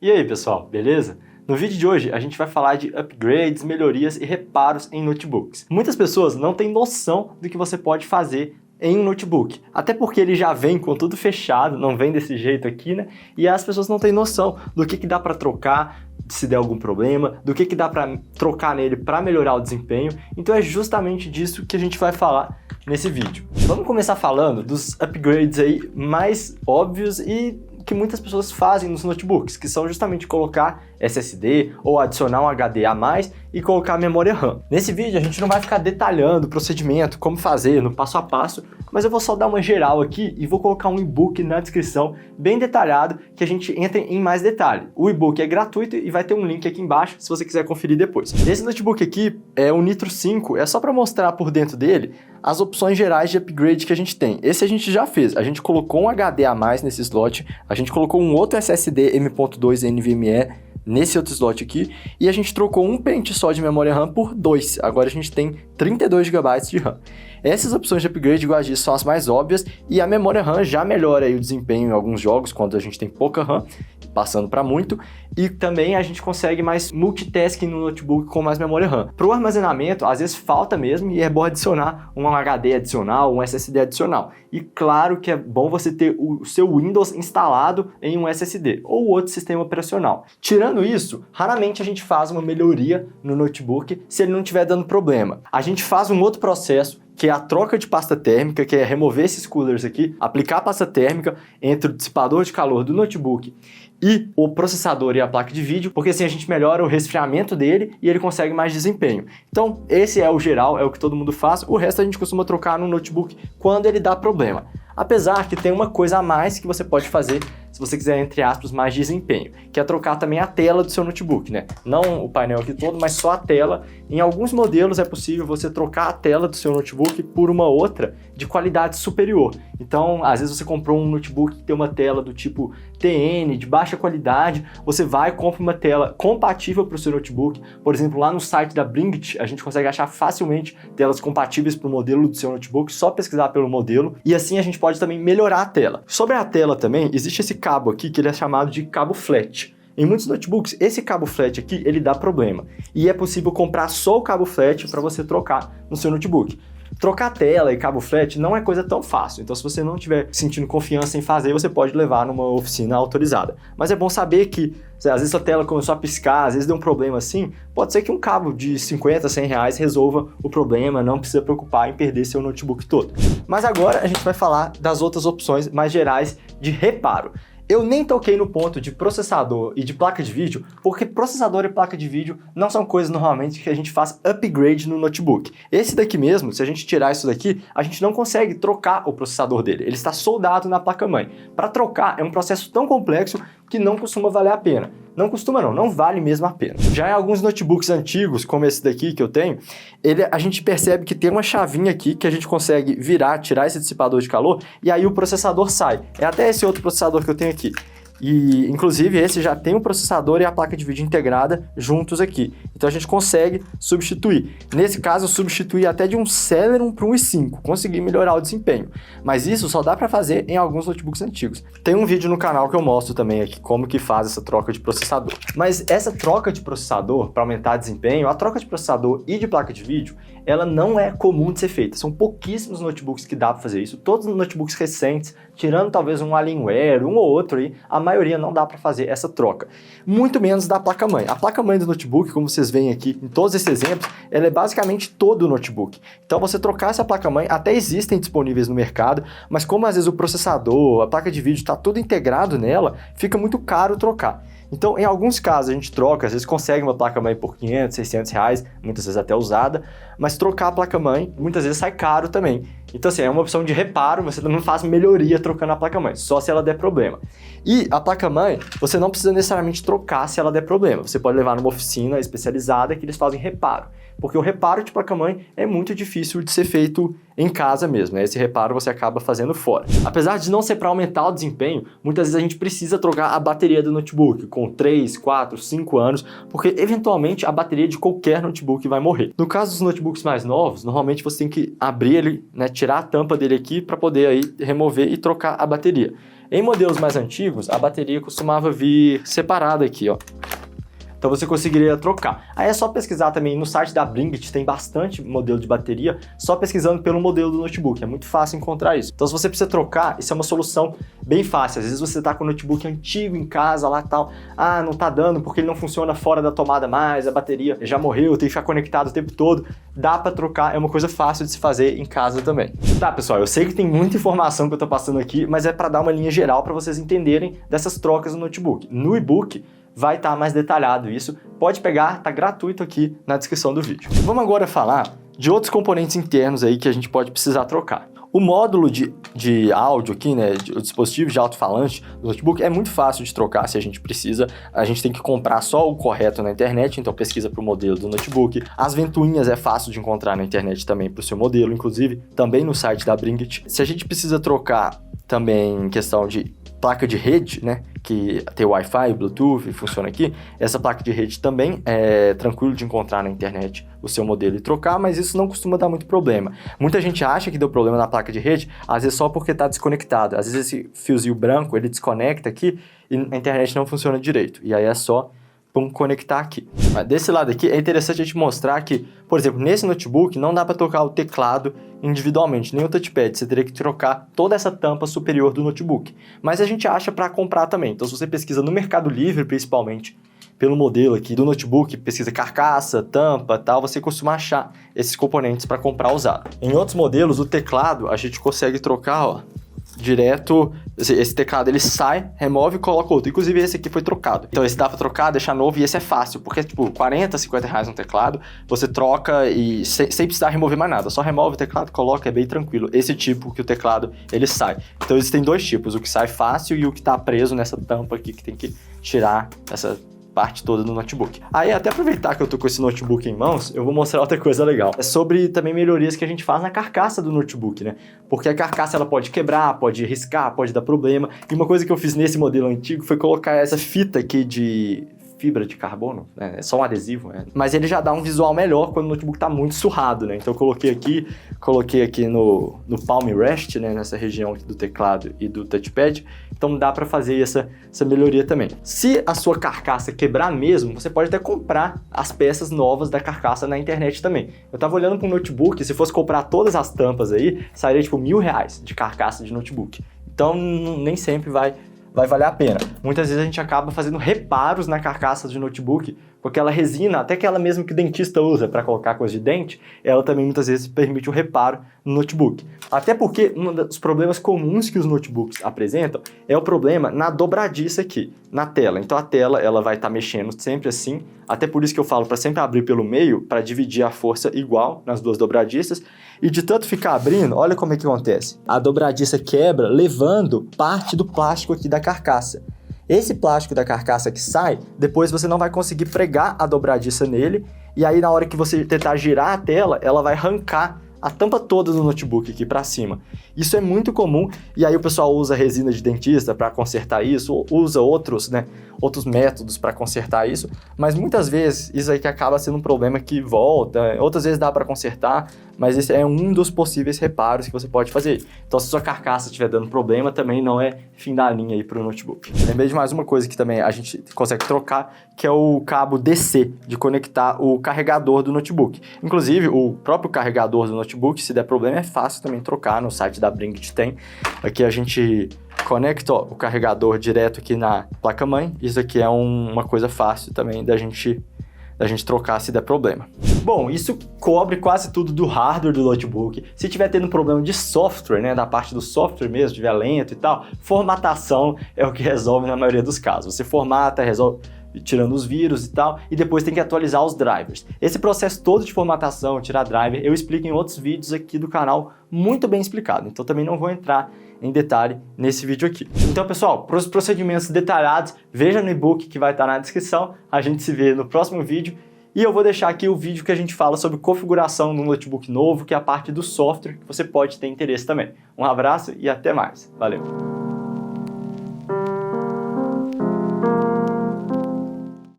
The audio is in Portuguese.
E aí pessoal, beleza? No vídeo de hoje a gente vai falar de upgrades, melhorias e reparos em notebooks. Muitas pessoas não têm noção do que você pode fazer em um notebook, até porque ele já vem com tudo fechado, não vem desse jeito aqui, né? E as pessoas não têm noção do que dá para trocar, se der algum problema, do que dá para trocar nele para melhorar o desempenho. Então é justamente disso que a gente vai falar nesse vídeo. Vamos começar falando dos upgrades aí mais óbvios e que muitas pessoas fazem nos notebooks, que são justamente colocar SSD ou adicionar um HD a mais e colocar memória RAM. Nesse vídeo a gente não vai ficar detalhando o procedimento, como fazer no passo a passo, mas eu vou só dar uma geral aqui e vou colocar um e-book na descrição bem detalhado que a gente entre em mais detalhe. O e-book é gratuito e vai ter um link aqui embaixo se você quiser conferir depois. Esse notebook aqui é o Nitro 5, é só para mostrar por dentro dele as opções gerais de upgrade que a gente tem. Esse a gente já fez, a gente colocou um HD a mais nesse slot, a gente colocou um outro SSD M.2 NVMe nesse outro slot aqui, e a gente trocou um pente só de memória RAM por 2. Agora a gente tem 32 GB de RAM. Essas opções de upgrade, igual a disse, são as mais óbvias, e a memória RAM já melhora aí o desempenho em alguns jogos, quando a gente tem pouca RAM, passando para muito, e também a gente consegue mais multitasking no notebook com mais memória RAM. Para o armazenamento, às vezes falta mesmo, e é bom adicionar um HD adicional, um SSD adicional. E claro que é bom você ter o seu Windows instalado em um SSD, ou outro sistema operacional. Tirando isso, raramente a gente faz uma melhoria no notebook se ele não estiver dando problema. A gente faz um outro processo, que é a troca de pasta térmica, que é remover esses coolers aqui, aplicar a pasta térmica entre o dissipador de calor do notebook e o processador e a placa de vídeo, porque assim a gente melhora o resfriamento dele e ele consegue mais desempenho. Então esse é o geral, é o que todo mundo faz, o resto a gente costuma trocar no notebook quando ele dá problema. Apesar que tem uma coisa a mais que você pode fazer se você quiser, entre aspas, mais desempenho, que é trocar também a tela do seu notebook, né? Não o painel aqui todo, mas só a tela. Em alguns modelos é possível você trocar a tela do seu notebook por uma outra de qualidade superior. Então, às vezes você comprou um notebook que tem uma tela do tipo TN, de baixa qualidade, você vai e compra uma tela compatível para o seu notebook. Por exemplo, lá no site da Bringit, a gente consegue achar facilmente telas compatíveis para o modelo do seu notebook, só pesquisar pelo modelo, e assim a gente pode também melhorar a tela. Sobre a tela também, existe esse cabo aqui que ele é chamado de cabo flat. Em muitos notebooks, esse cabo flat aqui, ele dá problema. E é possível comprar só o cabo flat para você trocar no seu notebook. Trocar tela e cabo flat não é coisa tão fácil, então se você não estiver sentindo confiança em fazer, você pode levar numa oficina autorizada. Mas é bom saber que, às vezes sua tela começou a piscar, às vezes deu um problema assim, pode ser que um cabo de 50, 100 reais resolva o problema, não precisa preocupar em perder seu notebook todo. Mas agora a gente vai falar das outras opções mais gerais de reparo. Eu nem toquei no ponto de processador e de placa de vídeo, porque processador e placa de vídeo não são coisas normalmente que a gente faz upgrade no notebook. Esse daqui mesmo, se a gente tirar isso daqui, a gente não consegue trocar o processador dele, ele está soldado na placa-mãe. Para trocar é um processo tão complexo que não costuma valer a pena. Não costuma não vale mesmo a pena. Já em alguns notebooks antigos, como esse daqui que eu tenho, a gente percebe que tem uma chavinha aqui que a gente consegue virar, tirar esse dissipador de calor e aí o processador sai. É até esse outro processador que eu tenho aqui. E, inclusive, esse já tem o processador e a placa de vídeo integrada juntos aqui. Então, a gente consegue substituir. Nesse caso, eu substituí até de um Celeron para um i5. Consegui melhorar o desempenho. Mas isso só dá para fazer em alguns notebooks antigos. Tem um vídeo no canal que eu mostro também aqui como que faz essa troca de processador. Mas essa troca de processador para aumentar desempenho, a troca de processador e de placa de vídeo, ela não é comum de ser feita. São pouquíssimos notebooks que dá para fazer isso. Todos os notebooks recentes, tirando talvez um Alienware, um ou outro aí, a maioria não dá para fazer essa troca. Muito menos da placa-mãe. A placa-mãe do notebook, como vocês veem aqui em todos esses exemplos, ela é basicamente todo o notebook. Então você trocar essa placa-mãe, até existem disponíveis no mercado, mas como às vezes o processador, a placa de vídeo está tudo integrado nela, fica muito caro trocar. Então, em alguns casos a gente troca, às vezes consegue uma placa-mãe por 500, 600 reais, muitas vezes até usada, mas trocar a placa-mãe muitas vezes sai caro também. Então, assim, é uma opção de reparo, você não faz melhoria trocando a placa-mãe, só se ela der problema. E a placa-mãe, você não precisa necessariamente trocar se ela der problema, você pode levar numa oficina especializada que eles fazem reparo. Porque o reparo de placa-mãe é muito difícil de ser feito em casa mesmo, né? Esse reparo você acaba fazendo fora. Apesar de não ser para aumentar o desempenho, muitas vezes a gente precisa trocar a bateria do notebook com 3, 4, 5 anos, porque eventualmente a bateria de qualquer notebook vai morrer. No caso dos notebooks mais novos, normalmente você tem que abrir ele, né, tirar a tampa dele aqui para poder aí remover e trocar a bateria. Em modelos mais antigos, a bateria costumava vir separada aqui, ó. Então você conseguiria trocar. Aí é só pesquisar também no site da Blinkit, tem bastante modelo de bateria, só pesquisando pelo modelo do notebook, é muito fácil encontrar isso. Então se você precisa trocar, isso é uma solução bem fácil. Às vezes você tá com o notebook antigo em casa lá e tal, não tá dando porque ele não funciona fora da tomada mais, a bateria já morreu, tem que ficar conectado o tempo todo. Dá para trocar, é uma coisa fácil de se fazer em casa também. Tá, pessoal, eu sei que tem muita informação que eu tô passando aqui, mas é para dar uma linha geral para vocês entenderem dessas trocas no notebook. No e-book vai estar mais detalhado isso, pode pegar, tá gratuito aqui na descrição do vídeo. Vamos agora falar de outros componentes internos aí que a gente pode precisar trocar. O módulo de áudio aqui, né, o dispositivo de alto-falante do notebook é muito fácil de trocar se a gente precisa. A gente tem que comprar só o correto na internet, então pesquisa para o modelo do notebook. As ventoinhas é fácil de encontrar na internet também para o seu modelo, inclusive também no site da Blinkit. Se a gente precisa trocar também em questão de placa de rede, né, que tem Wi-Fi, Bluetooth, funciona aqui, essa placa de rede também é tranquilo de encontrar na internet o seu modelo e trocar, mas isso não costuma dar muito problema. Muita gente acha que deu problema na placa de rede, às vezes só porque está desconectado. Às vezes esse fiozinho branco, ele desconecta aqui e a internet não funciona direito. E aí é só conectar aqui. Mas desse lado aqui é interessante a gente mostrar que, por exemplo, nesse notebook não dá para trocar o teclado individualmente, nem o touchpad, você teria que trocar toda essa tampa superior do notebook. Mas a gente acha para comprar também, então se você pesquisa no Mercado Livre, principalmente, pelo modelo aqui do notebook, pesquisa carcaça, tampa, tal, você costuma achar esses componentes para comprar usado. Em outros modelos, o teclado a gente consegue trocar, ó, direto, esse teclado ele sai, remove e coloca outro. Inclusive esse aqui foi trocado. Então esse dá pra trocar, deixar novo e esse é fácil, porque é tipo 40, 50 reais um teclado, você troca e sem precisar remover mais nada. Só remove o teclado, coloca, é bem tranquilo. Esse tipo que o teclado ele sai. Então existem dois tipos, o que sai fácil e o que tá preso nessa tampa aqui que tem que tirar essa parte toda do notebook. Aí, até aproveitar que eu tô com esse notebook em mãos, eu vou mostrar outra coisa legal. É sobre também melhorias que a gente faz na carcaça do notebook, né? Porque a carcaça, ela pode quebrar, pode riscar, pode dar problema. E uma coisa que eu fiz nesse modelo antigo foi colocar essa fita aqui de fibra de carbono, né? É só um adesivo, né? Mas ele já dá um visual melhor quando o notebook tá muito surrado, né? Então eu coloquei aqui no palm rest, né? Nessa região aqui do teclado e do touchpad, então dá para fazer essa melhoria também. Se a sua carcaça quebrar mesmo, você pode até comprar as peças novas da carcaça na internet também. Eu tava olhando para um notebook, se fosse comprar todas as tampas aí, sairia tipo R$1.000 de carcaça de notebook. Então nem sempre vai valer a pena. Muitas vezes a gente acaba fazendo reparos na carcaça de notebook, porque aquela resina, até aquela mesmo que o dentista usa para colocar coisa de dente, ela também muitas vezes permite um reparo no notebook. Até porque um dos problemas comuns que os notebooks apresentam é o problema na dobradiça aqui, na tela. Então a tela ela vai estar mexendo sempre assim, até por isso que eu falo para sempre abrir pelo meio, para dividir a força igual nas duas dobradiças. E de tanto ficar abrindo, olha como é que acontece. A dobradiça quebra, levando parte do plástico aqui da carcaça. Esse plástico da carcaça que sai, depois você não vai conseguir pregar a dobradiça nele, e aí na hora que você tentar girar a tela, ela vai arrancar a tampa toda do notebook aqui para cima. Isso é muito comum, e aí o pessoal usa resina de dentista para consertar isso, ou usa outros métodos para consertar isso, mas muitas vezes isso aí que acaba sendo um problema que volta, outras vezes dá para consertar, mas esse é um dos possíveis reparos que você pode fazer. Então se sua carcaça estiver dando problema, também não é fim da linha aí para o notebook. Lembrei de mais uma coisa que também a gente consegue trocar, que é o cabo DC, de conectar o carregador do notebook. Inclusive, o próprio carregador do notebook, se der problema, é fácil também trocar, no site da Blinkit tem. Aqui a gente conecta o carregador direto aqui na placa-mãe. Isso aqui é uma coisa fácil também da gente trocar se der problema. Bom, isso cobre quase tudo do hardware do notebook. Se tiver tendo problema de software, né, da parte do software mesmo, tiver lento e tal, formatação é o que resolve na maioria dos casos. Você formata, resolve tirando os vírus e tal, e depois tem que atualizar os drivers. Esse processo todo de formatação, tirar driver, eu explico em outros vídeos aqui do canal, muito bem explicado, então também não vou entrar em detalhe nesse vídeo aqui. Então, pessoal, para os procedimentos detalhados, veja no e-book que vai estar na descrição, a gente se vê no próximo vídeo, e eu vou deixar aqui o vídeo que a gente fala sobre configuração no notebook novo, que é a parte do software que você pode ter interesse também. Um abraço e até mais. Valeu!